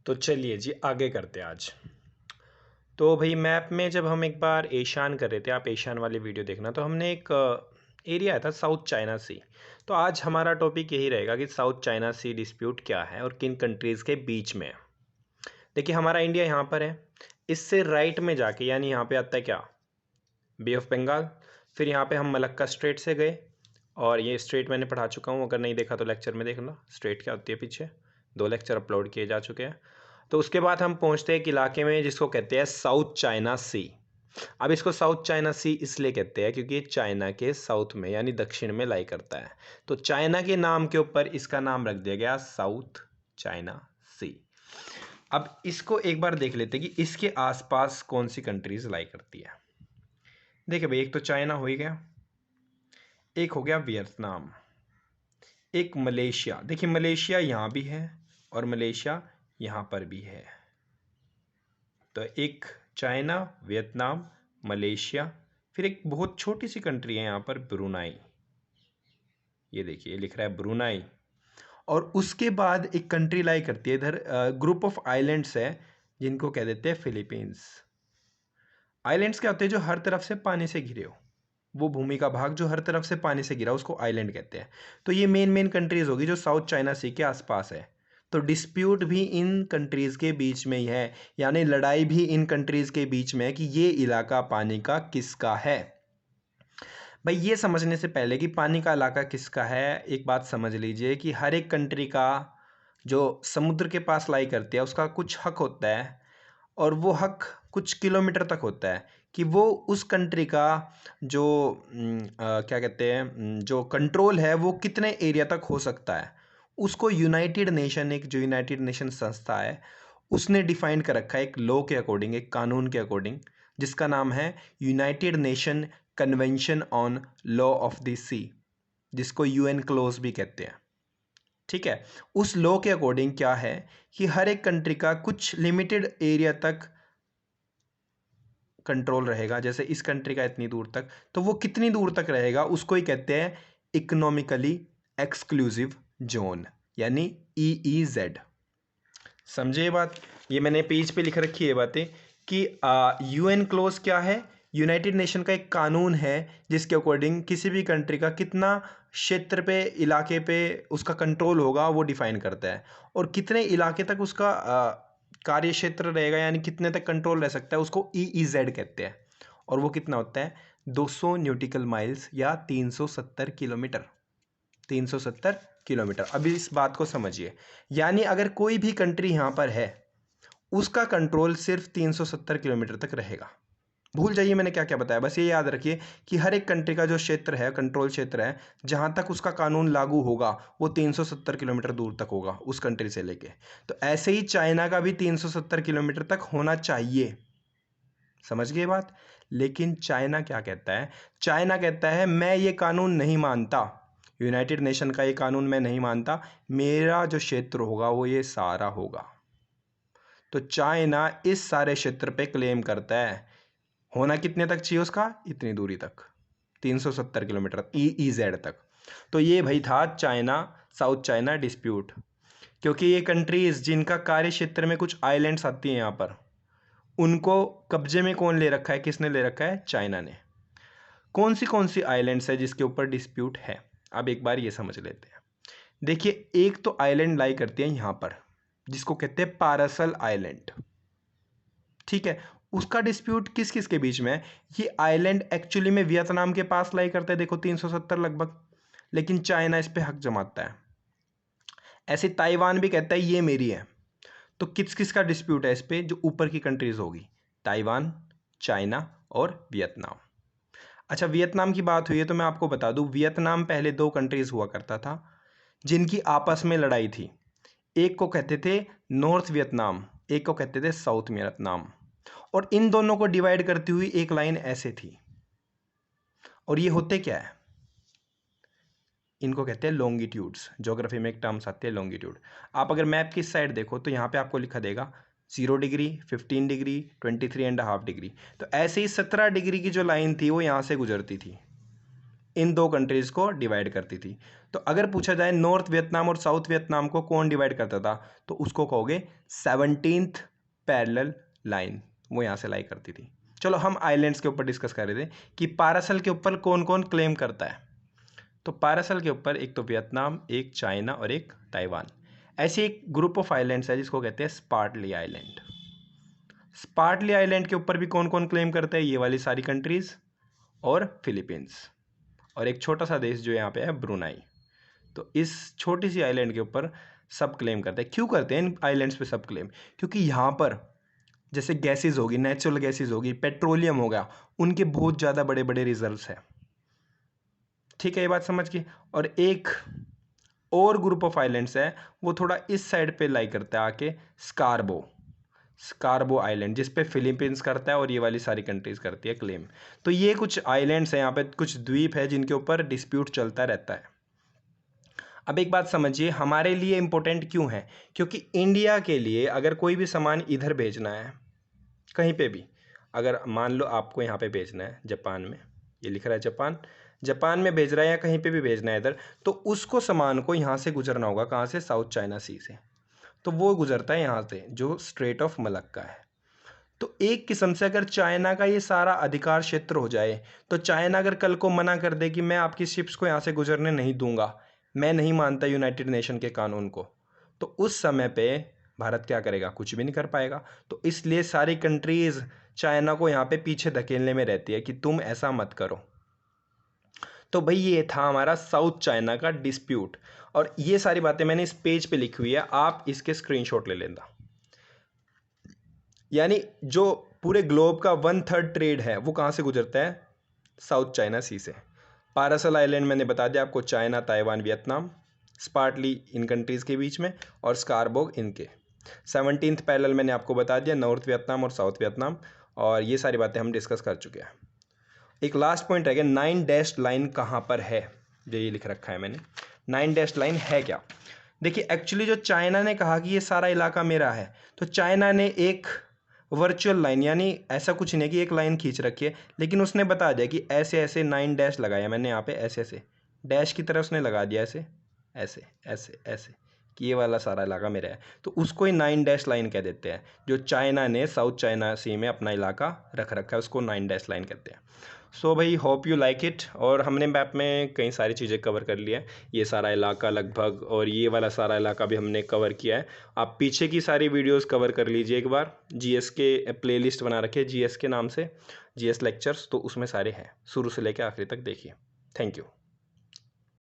तो चलिए जी आगे करते हैं आज। तो भाई मैप में जब हम एक बार ईशान कर रहे थे, आप ईशान वाली वीडियो देखना, तो हमने एक एरिया आया था साउथ चाइना सी। तो आज हमारा टॉपिक यही रहेगा कि साउथ चाइना सी डिस्प्यूट क्या है और किन कंट्रीज़ के बीच में है। देखिए हमारा इंडिया यहाँ पर है, इससे राइट में जाके यानी यहाँ पे आता है क्या, बे ऑफ बंगाल। फिर यहाँ पे हम मलक्का स्ट्रेट से गए, और ये स्ट्रेट मैंने पढ़ा चुका हूँ, अगर नहीं देखा तो लेक्चर में देख लो स्ट्रेट क्या होती है। पीछे 2 लेक्चर अपलोड किए जा चुके हैं। तो उसके बाद हम पहुँचते हैं एक इलाके में जिसको कहते हैं साउथ चाइना सी। अब इसको साउथ चाइना सी इसलिए कहते हैं क्योंकि ये चाइना के साउथ में यानी दक्षिण में लाई करता है। तो चाइना के नाम के ऊपर इसका नाम रख दिया गया साउथ चाइना सी। अब इसको एक बार देख लेते हैं कि इसके आसपास कौन सी कंट्रीज लाई करती है। देखिए भाई, एक तो चाइना हो ही गया, एक हो गया वियतनाम, एक मलेशिया। देखिए मलेशिया यहाँ भी है और मलेशिया यहाँ पर भी है। तो एक चाइना, वियतनाम, मलेशिया, फिर एक बहुत छोटी सी कंट्री है यहाँ पर ब्रुनाई। ये देखिए ये लिख रहा है ब्रुनाई। और उसके बाद एक कंट्री लाई करती है इधर, ग्रुप ऑफ आइलैंड्स है जिनको कह देते हैं फिलीपींस। आइलैंड्स क्या होते हैं, जो हर तरफ से पानी से घिरे हो, वो भूमि का भाग जो हर तरफ से पानी से घिरा उसको आइलैंड कहते हैं। तो ये मेन कंट्रीज होगी जो साउथ चाइना सी के आसपास है। तो डिस्प्यूट भी इन कंट्रीज के बीच में ही है, यानी लड़ाई भी इन कंट्रीज के बीच में है कि ये इलाका पानी का किसका है। भाई ये समझने से पहले कि पानी का इलाका किसका है, एक बात समझ लीजिए कि हर एक कंट्री का जो समुद्र के पास लाई करती है उसका कुछ हक होता है, और वो हक कुछ किलोमीटर तक होता है कि वो उस कंट्री का जो क्या कहते हैं, जो कंट्रोल है वो कितने एरिया तक हो सकता है। उसको यूनाइटेड नेशन, एक जो यूनाइटेड नेशन संस्था है, उसने डिफाइन कर रखा है एक लॉ के अकॉर्डिंग, एक कानून के अकॉर्डिंग, जिसका नाम है united nation convention on law of the sea, जिसको यूएन क्लोज भी कहते हैं। ठीक है, उस लॉ के अकॉर्डिंग क्या है कि हर एक कंट्री का कुछ लिमिटेड एरिया तक कंट्रोल रहेगा। जैसे इस कंट्री का इतनी दूर तक, तो वो कितनी दूर तक रहेगा उसको ही कहते हैं इकोनॉमिकली एक्सक्लूसिव जोन, यानी EEZ। समझे ये बात? ये मैंने पेज पे लिख रखी है बातें कि यूएन क्लोज क्या है, यूनाइटेड नेशन का एक कानून है जिसके अकॉर्डिंग किसी भी कंट्री का कितना क्षेत्र पे, इलाके पे उसका कंट्रोल होगा वो डिफाइन करता है, और कितने इलाके तक उसका कार्य क्षेत्र रहेगा, यानी कितने तक कंट्रोल रह सकता है, उसको EEZ कहते हैं। और वो कितना होता है, 200 न्यूटिकल माइल्स या 370 किलोमीटर। 370 किलोमीटर। अभी इस बात को समझिए, यानी अगर कोई भी कंट्री यहाँ पर है उसका कंट्रोल सिर्फ 370 किलोमीटर तक रहेगा। भूल जाइए मैंने क्या क्या बताया, बस ये याद रखिए कि हर एक कंट्री का जो क्षेत्र है, कंट्रोल क्षेत्र है, जहाँ तक उसका कानून लागू होगा वो 370 किलोमीटर दूर तक होगा उस कंट्री से लेके। तो ऐसे ही चाइना का भी 370 किलोमीटर तक होना चाहिए। समझ गए बात? लेकिन चाइना क्या कहता है, चाइना कहता है मैं ये कानून नहीं मानता, यूनाइटेड नेशन का ये कानून मैं नहीं मानता, मेरा जो क्षेत्र होगा वो ये सारा होगा। तो चाइना इस सारे क्षेत्र पे क्लेम करता है। होना कितने तक चाहिए उसका, इतनी दूरी तक, 370 किलोमीटर EEZ तक। तो ये भाई था चाइना साउथ चाइना डिस्प्यूट। क्योंकि ये कंट्रीज जिनका कार्य क्षेत्र में कुछ आइलैंड्स आती हैं यहाँ पर, उनको कब्जे में कौन ले रखा है, किसने ले रखा है, चाइना ने। कौन सी आइलैंड्स है जिसके ऊपर डिस्प्यूट है, अब एक बार ये समझ लेते हैं। देखिए एक तो आइलैंड लाई करती है यहाँ पर जिसको कहते हैं पारासल आइलैंड। ठीक है, उसका डिस्प्यूट किस किस के बीच में है। ये आइलैंड एक्चुअली में वियतनाम के पास लाई करता है, देखो 370 लगभग, लेकिन चाइना इस पे हक जमाता है। ऐसे ताइवान भी कहता है ये मेरी है। तो किस किस का डिस्प्यूट है इस पे, जो ऊपर की कंट्रीज होगी, ताइवान, चाइना और वियतनाम। अच्छा वियतनाम की बात हुई है तो मैं आपको बता दूं, वियतनाम पहले 2 कंट्रीज हुआ करता था जिनकी आपस में लड़ाई थी। एक को कहते थे नॉर्थ वियतनाम, एक को कहते थे साउथ वियतनाम, और इन दोनों को डिवाइड करती हुई एक लाइन ऐसे थी। और ये होते क्या है, इनको कहते हैं लॉन्गिट्यूड्स। ज्योग्राफी में एक टर्म्स आती है लॉन्गिट्यूड। आप अगर मैप की साइड देखो तो यहाँ पे आपको लिखा देगा 0 डिग्री, 15 डिग्री, 23.5 डिग्री। तो ऐसे ही 17 डिग्री की जो लाइन थी वो यहाँ से गुजरती थी। इन दो कंट्रीज़ को डिवाइड करती थी। तो अगर पूछा जाए नॉर्थ वियतनाम और साउथ वियतनाम को कौन डिवाइड करता था, तो उसको कहोगे 17th पैरेलल लाइन, वो यहाँ से लाई करती थी। चलो हम आइलैंड्स के ऊपर डिस्कस कर रहे थे कि पारासल के ऊपर कौन कौन क्लेम करता है। तो पारासल के ऊपर एक तो वियतनाम, एक चाइना और एक ताइवान। ऐसे एक ग्रुप ऑफ आइलैंड्स है जिसको कहते हैं स्पार्टली आइलैंड। स्पार्टली आइलैंड के ऊपर भी कौन कौन क्लेम करता है, ये वाली सारी कंट्रीज़ और फिलीपींस, और एक छोटा सा देश जो यहाँ पे है ब्रुनाई। तो इस छोटी सी आइलैंड के ऊपर सब क्लेम करते हैं। क्यों करते हैं इन आइलैंड्स पे सब क्लेम? क्योंकि यहाँ पर जैसे गैसेज होगी, नेचुरल गैसेज होगी, पेट्रोलियम होगा, उनके बहुत ज़्यादा बड़े बड़े रिजर्व्स हैं। ठीक है, ये बात समझ गई। और एक और ग्रुप ऑफ आइलैंड्स है, वो थोड़ा इस साइड पे लाई करता है आके, स्कारबो आइलैंड, जिस पे फिलीपींस करता है और ये वाली सारी कंट्रीज करती है क्लेम। तो ये कुछ आइलैंड्स हैं, यहाँ पे कुछ द्वीप है जिनके ऊपर डिस्प्यूट चलता रहता है। अब एक बात समझिए, हमारे लिए इंपॉर्टेंट क्यों है? क्योंकि इंडिया के लिए अगर कोई भी सामान इधर भेजना है, कहीं पे भी, अगर मान लो आपको यहाँ पे भेजना है जापान में, ये लिख रहा है जापान में भेज रहा है या कहीं पे भी भेजना है इधर, तो उसको सामान को यहाँ से गुजरना होगा, कहाँ से? साउथ चाइना सी से। तो वो गुजरता है यहाँ से, जो स्ट्रेट ऑफ मलक्का है। तो एक किस्म से अगर चाइना का ये सारा अधिकार क्षेत्र हो जाए, तो चाइना अगर कल को मना कर दे कि मैं आपकी शिप्स को यहाँ से गुजरने नहीं दूंगा, मैं नहीं मानता यूनाइटेड नेशन के कानून को, तो उस समय पे भारत क्या करेगा? कुछ भी नहीं कर पाएगा। तो इसलिए सारी कंट्रीज चाइना को यहाँ पे पीछे धकेलने में रहती है कि तुम ऐसा मत करो। तो भाई ये था हमारा साउथ चाइना का डिस्प्यूट, और ये सारी बातें मैंने इस पेज पे लिखी हुई है, आप इसके स्क्रीनशॉट ले लेना। यानी जो पूरे ग्लोब का 1/3 ट्रेड है वो कहाँ से गुजरता है? साउथ चाइना सी से। पारासल आइलैंड मैंने बता दिया आपको, चाइना, ताइवान, वियतनाम, स्पार्टली इन कंट्रीज़ के बीच में, और स्कारबोग इनके। 17th पैरेलल मैंने आपको बता दिया, नॉर्थ वियतनाम और साउथ वियतनाम, और ये सारी बातें हम डिस्कस कर चुके हैं। एक लास्ट पॉइंट रह गया, 9 डैश लाइन कहाँ पर है? जो ये लिख रखा है मैंने, 9 डैश लाइन है क्या? देखिए एक्चुअली जो चाइना ने कहा कि ये सारा इलाका मेरा है, तो चाइना ने एक वर्चुअल लाइन, यानी ऐसा कुछ नहीं कि एक लाइन खींच रखी है, लेकिन उसने बता दिया कि ऐसे ऐसे 9 डैश लगाया मैंने यहाँ पे, ऐसे ऐसे डैश की तरह उसने लगा दिया, ऐसे ऐसे ऐसे ऐसे, कि ये वाला सारा इलाका मेरा है। तो उसको ही 9 डैश लाइन कह देते हैं। जो चाइना ने साउथ चाइना सी में अपना इलाका रख रखा है उसको 9 डैश लाइन कहते हैं। सो भाई होप यू लाइक इट। और हमने मैप में कई सारी चीज़ें कवर कर लिया है, ये सारा इलाका लगभग, और ये वाला सारा इलाका भी हमने कवर किया है। आप पीछे की सारी वीडियोस कवर कर लीजिए एक बार, जीएस के प्लेलिस्ट बना रखे जीएस के नाम से, जीएस लेक्चर्स, तो उसमें सारे हैं, शुरू से लेकर आखिरी तक देखिए। Thank you.